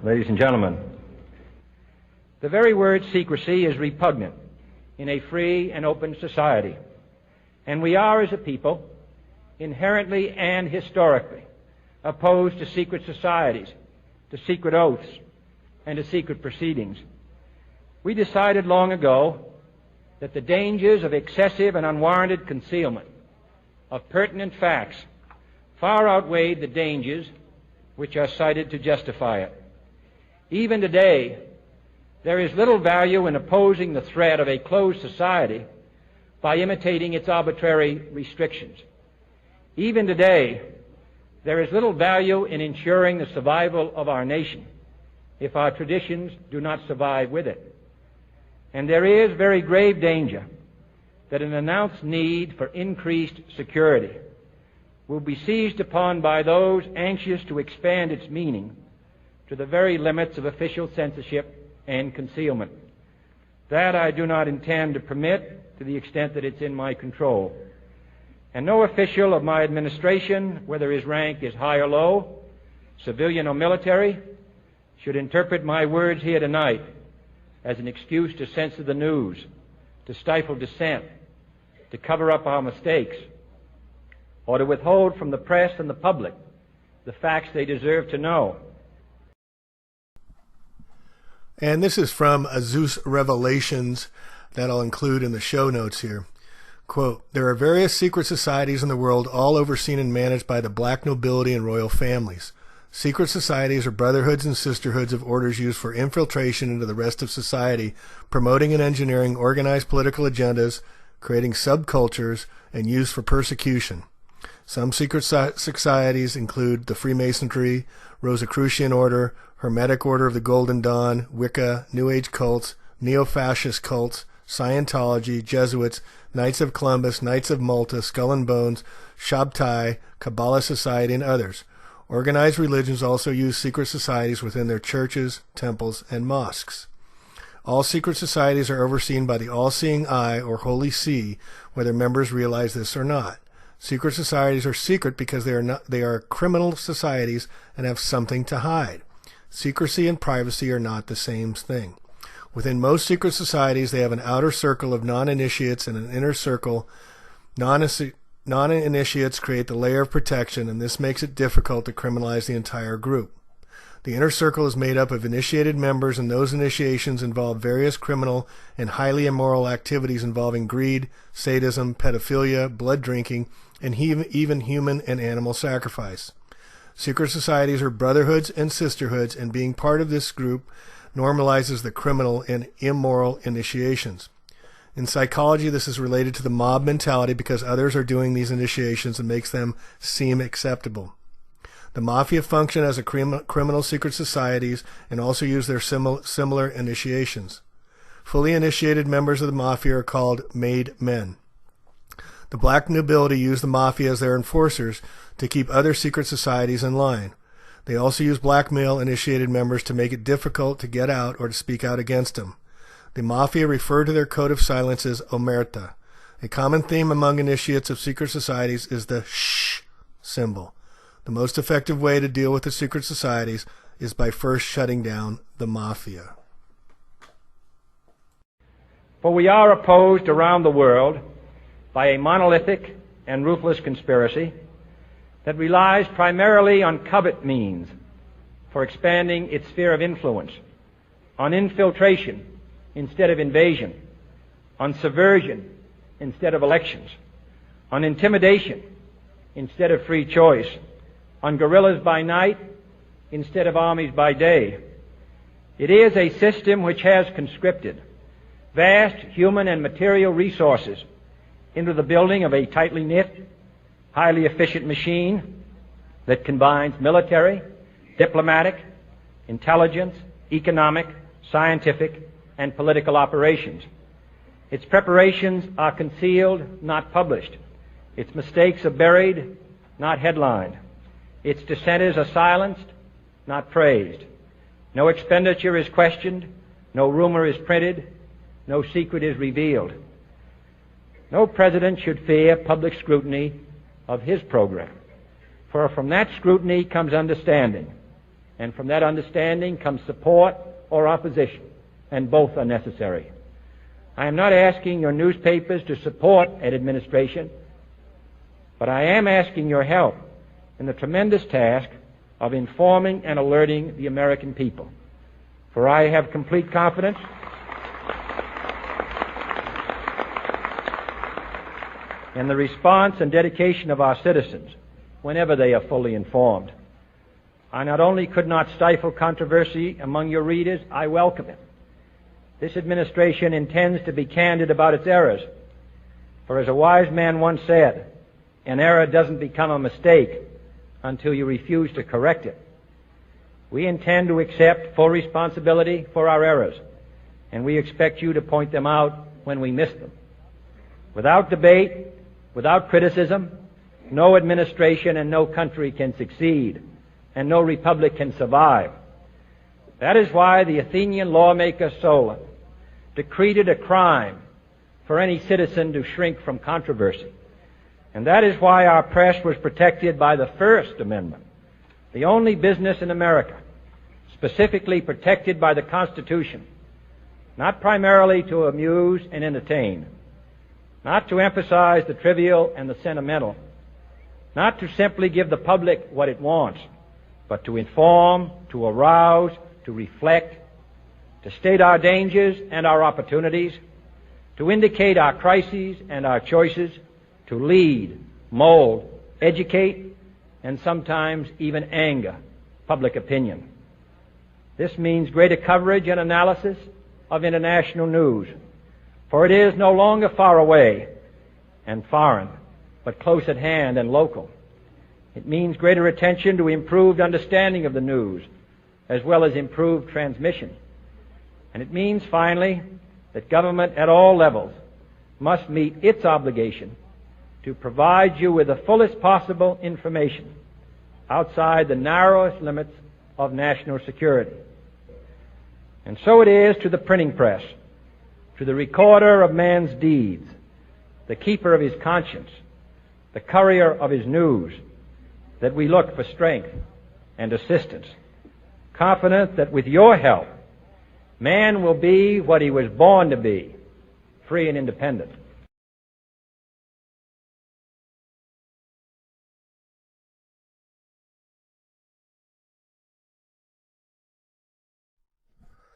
ladies and gentlemen. The very word secrecy is repugnant in a free and open society, and we are, as a people, inherently and historically opposed to secret societies, to secret oaths, and to secret proceedings. We decided long ago that the dangers of excessive and unwarranted concealment of pertinent facts far outweighed the dangers which are cited to justify it. Even today, there is little value in opposing the threat of a closed society by imitating its arbitrary restrictions. Even today, there is little value in ensuring the survival of our nation if our traditions do not survive with it. And there is very grave danger that an announced need for increased security will be seized upon by those anxious to expand its meaning to the very limits of official censorship and concealment. That I do not intend to permit to the extent that it's in my control. And no official of my administration, whether his rank is high or low, civilian or military, should interpret my words here tonight as an excuse to censor the news, to stifle dissent, to cover up our mistakes, or to withhold from the press and the public the facts they deserve to know. And this is from Azus Revelations that I'll include in the show notes here. Quote, "There are various secret societies in the world, all overseen and managed by the black nobility and royal families. Secret societies are brotherhoods and sisterhoods of orders used for infiltration into the rest of society, promoting and engineering organized political agendas, creating subcultures, and used for persecution. Some secret societies include the Freemasonry, Rosicrucian Order, Hermetic Order of the Golden Dawn, Wicca, New Age cults, neo-fascist cults, Scientology, Jesuits, Knights of Columbus, Knights of Malta, Skull and Bones, Shabtai, Kabbalah Society, and others. Organized religions also use secret societies within their churches, temples, and mosques. All secret societies are overseen by the all-seeing eye, or Holy See, whether members realize this or not. Secret societies are secret because they are criminal societies and have something to hide. Secrecy and privacy are not the same thing. Within most secret societies, they have an outer circle of non-initiates and an inner circle. Non-initiates create the layer of protection, and this makes it difficult to criminalize the entire group. The inner circle is made up of initiated members, and those initiations involve various criminal and highly immoral activities involving greed, sadism, pedophilia, blood drinking, and even human and animal sacrifice. Secret societies are brotherhoods and sisterhoods, and being part of this group normalizes the criminal and immoral initiations. In psychology, this is related to the mob mentality because others are doing these initiations and makes them seem acceptable. The mafia function as a criminal secret societies and also use their similar initiations. Fully initiated members of the mafia are called made men. The black nobility use the mafia as their enforcers to keep other secret societies in line. They also use blackmail initiated members to make it difficult to get out or to speak out against them. The mafia refer to their code of silence as omerta. A common theme among initiates of secret societies is the shh symbol. The most effective way to deal with the secret societies is by first shutting down the mafia. For we are opposed around the world by a monolithic and ruthless conspiracy that relies primarily on covert means for expanding its sphere of influence, on infiltration instead of invasion, on subversion instead of elections, on intimidation instead of free choice, on guerrillas by night instead of armies by day. It is a system which has conscripted vast human and material resources into the building of a tightly knit, highly efficient machine that combines military, diplomatic, intelligence, economic, scientific, and political operations. Its preparations are concealed, not published. Its mistakes are buried, not headlined. Its dissenters are silenced, not praised. No expenditure is questioned, no rumor is printed, no secret is revealed. No president should fear public scrutiny of his program, for from that scrutiny comes understanding, and from that understanding comes support or opposition, and both are necessary. I am not asking your newspapers to support an administration, but I am asking your help in the tremendous task of informing and alerting the American people. For I have complete confidence in the response and dedication of our citizens whenever they are fully informed. I not only could not stifle controversy among your readers, I welcome it. This administration intends to be candid about its errors. For as a wise man once said, an error doesn't become a mistake until you refuse to correct it. We intend to accept full responsibility for our errors, and we expect you to point them out when we miss them. Without debate, without criticism, no administration and no country can succeed, and no republic can survive. That is why the Athenian lawmaker Solon decreed it a crime for any citizen to shrink from controversy. And that is why our press was protected by the First Amendment, the only business in America specifically protected by the Constitution, not primarily to amuse and entertain, not to emphasize the trivial and the sentimental, not to simply give the public what it wants, but to inform, to arouse, to reflect, to state our dangers and our opportunities, to indicate our crises and our choices, to lead, mold, educate, and sometimes even anger public opinion. This means greater coverage and analysis of international news, for it is no longer far away and foreign, but close at hand and local. It means greater attention to improved understanding of the news, as well as improved transmission. And it means, finally, that government at all levels must meet its obligation to provide you with the fullest possible information outside the narrowest limits of national security. And so it is to the printing press, to the recorder of man's deeds, the keeper of his conscience, the courier of his news, that we look for strength and assistance, confident that with your help, man will be what he was born to be, free and independent.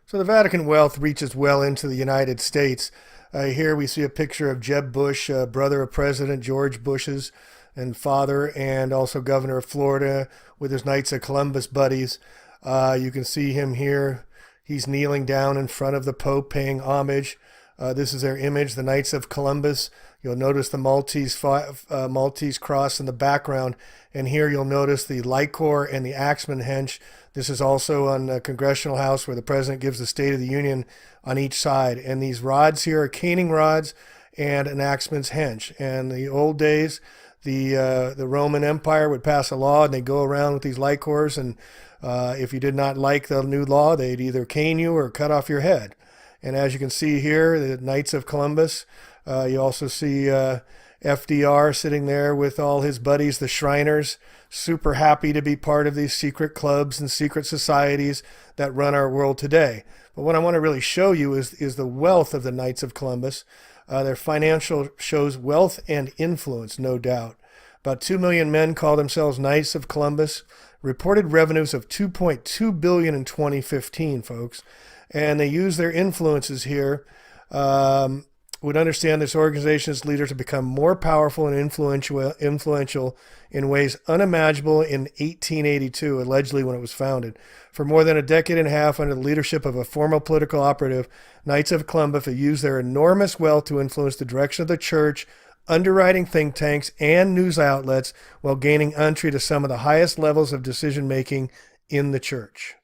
So the Vatican wealth reaches well into the United States. Here we see a picture of Jeb Bush, brother of President George Bush's and father, and also governor of Florida, with his Knights of Columbus buddies. You can see him here. He's kneeling down in front of the Pope, paying homage. This is their image, the Knights of Columbus. You'll notice the Maltese cross in the background, and here you'll notice the Lycor and the Axeman Hench. This is also on the Congressional House, where the President gives the State of the Union on each side. And these rods here are caning rods and an Axeman's Hench. And the old days, the Roman Empire would pass a law, and they'd go around with these Lycors, and if you did not like the new law, they'd either cane you or cut off your head. And as you can see here, the Knights of Columbus, you also see FDR sitting there with all his buddies, the Shriners, super happy to be part of these secret clubs and secret societies that run our world today. But what I want to really show you is the wealth of the Knights of Columbus. Their financial shows wealth and influence, no doubt. About 2 million men call themselves Knights of Columbus. Reported revenues of $2.2 billion in 2015, folks. And they use their influences here. Would understand this organization's leaders to become more powerful and influential in ways unimaginable in 1882, allegedly when it was founded. For more than a decade and a half under the leadership of a former political operative, Knights of Columbus have used their enormous wealth to influence the direction of the church, underwriting think tanks, and news outlets while gaining entry to some of the highest levels of decision-making in the church.